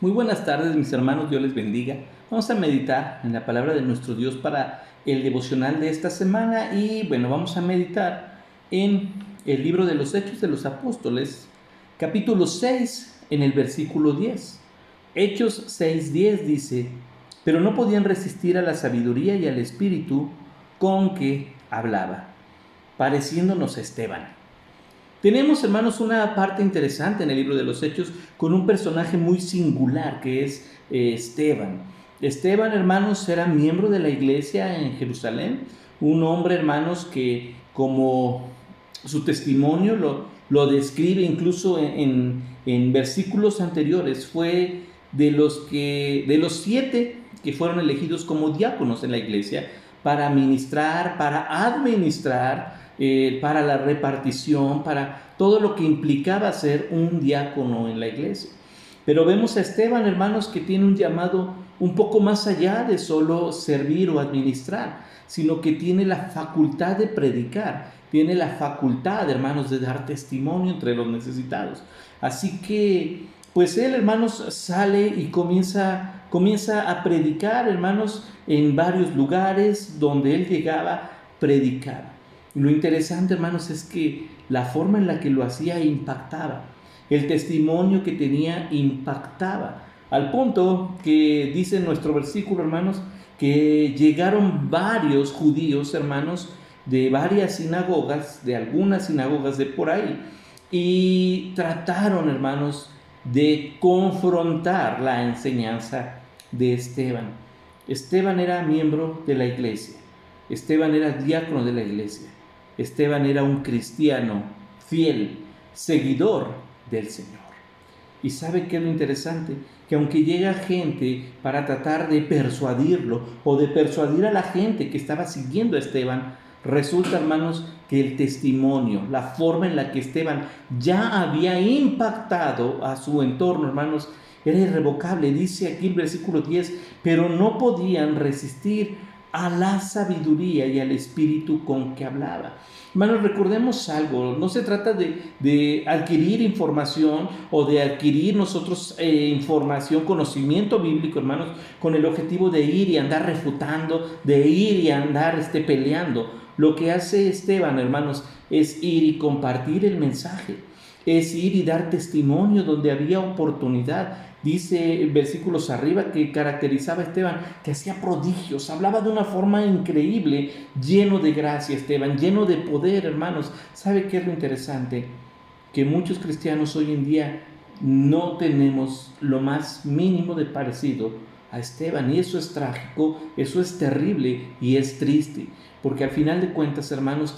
Muy buenas tardes, mis hermanos, Dios les bendiga. Vamos a meditar en la palabra de nuestro Dios para el devocional de esta semana y vamos a meditar en el libro de los Hechos de los Apóstoles, capítulo 6, en el versículo 10. Hechos 6:10 dice: pero no podían resistir a la sabiduría y al espíritu con que hablaba, pareciéndonos a Esteban. Tenemos, hermanos, una parte interesante en el libro de los Hechos con un personaje muy singular que es Esteban. Esteban, hermanos, era miembro de la iglesia en Jerusalén, un hombre, hermanos, que como su testimonio lo describe incluso en versículos anteriores, fue de los 7 que fueron elegidos como diáconos en la iglesia para ministrar, para administrar, para la repartición, para todo lo que implicaba ser un diácono en la iglesia. Pero vemos a Esteban, hermanos, que tiene un llamado un poco más allá de solo servir o administrar, sino que tiene la facultad de predicar, tiene la facultad, hermanos, de dar testimonio entre los necesitados. Así que, pues él, hermanos, sale y comienza a predicar, hermanos, en varios lugares donde él llegaba, predicaba. Lo interesante, hermanos, es que la forma en la que lo hacía impactaba. El testimonio que tenía impactaba. Al punto que dice nuestro versículo, hermanos, que llegaron varios judíos, hermanos, de varias sinagogas, de algunas sinagogas de por ahí, y trataron, hermanos, de confrontar la enseñanza de Esteban. Esteban era miembro de la iglesia. Esteban era diácono de la iglesia. Esteban era un cristiano fiel, seguidor del Señor. ¿Y sabe qué es lo interesante? Que aunque llega gente para tratar de persuadirlo o de persuadir a la gente que estaba siguiendo a Esteban, resulta, hermanos, que el testimonio, la forma en la que Esteban ya había impactado a su entorno, hermanos, era irrevocable. Dice aquí el versículo 10, pero no podían resistir a la sabiduría y al espíritu con que hablaba. Hermanos, recordemos algo, no se trata de adquirir información o de adquirir nosotros información, conocimiento bíblico, hermanos, con el objetivo de ir y andar refutando, de ir y andar peleando. Lo que hace Esteban, hermanos, es ir y compartir el mensaje, es ir y dar testimonio donde había oportunidad. Dice versículos arriba que caracterizaba a Esteban, que hacía prodigios, hablaba de una forma increíble, lleno de gracia Esteban, lleno de poder, hermanos. ¿Sabe qué es lo interesante? Que muchos cristianos hoy en día no tenemos lo más mínimo de parecido a Esteban, y eso es trágico, eso es terrible y es triste, porque al final de cuentas, hermanos,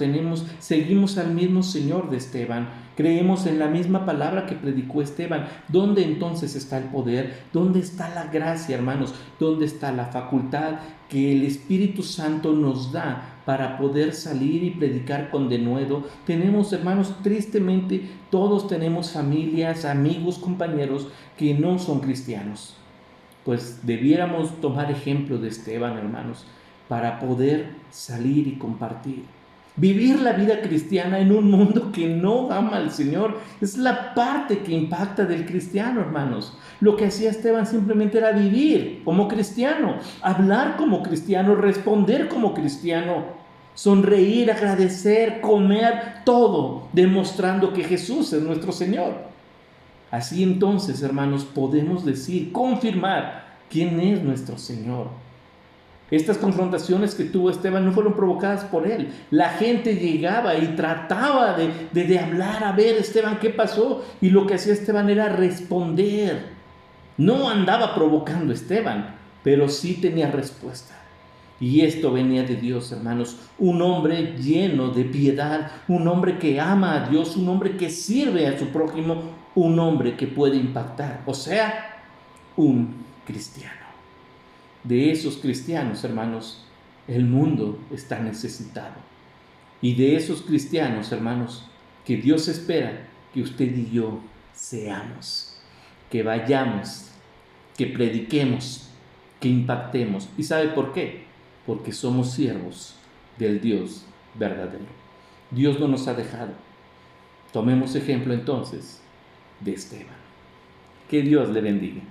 seguimos al mismo Señor de Esteban, creemos en la misma palabra que predicó Esteban. ¿Dónde entonces está el poder? ¿Dónde está la gracia, hermanos? ¿Dónde está la facultad que el Espíritu Santo nos da para poder salir y predicar con denuedo? Tenemos, hermanos, tristemente, todos tenemos familias, amigos, compañeros que no son cristianos. Pues debiéramos tomar ejemplo de Esteban, hermanos, para poder salir y compartir. Vivir la vida cristiana en un mundo que no ama al Señor es la parte que impacta del cristiano, hermanos. Lo que hacía Esteban simplemente era vivir como cristiano, hablar como cristiano, responder como cristiano, sonreír, agradecer, comer, todo, demostrando que Jesús es nuestro Señor. Así entonces, hermanos, podemos decir, confirmar quién es nuestro Señor. Estas confrontaciones que tuvo Esteban no fueron provocadas por él. La gente llegaba y trataba de hablar, a ver, Esteban, ¿qué pasó? Y lo que hacía Esteban era responder. No andaba provocando Esteban, pero sí tenía respuesta. Y esto venía de Dios, hermanos, un hombre lleno de piedad, un hombre que ama a Dios, un hombre que sirve a su prójimo, un hombre que puede impactar, o sea, un cristiano. De esos cristianos, hermanos, el mundo está necesitado. Y de esos cristianos, hermanos, que Dios espera que usted y yo seamos, que vayamos, que prediquemos, que impactemos. ¿Y sabe por qué? Porque somos siervos del Dios verdadero. Dios no nos ha dejado. Tomemos ejemplo entonces de Esteban. Que Dios le bendiga.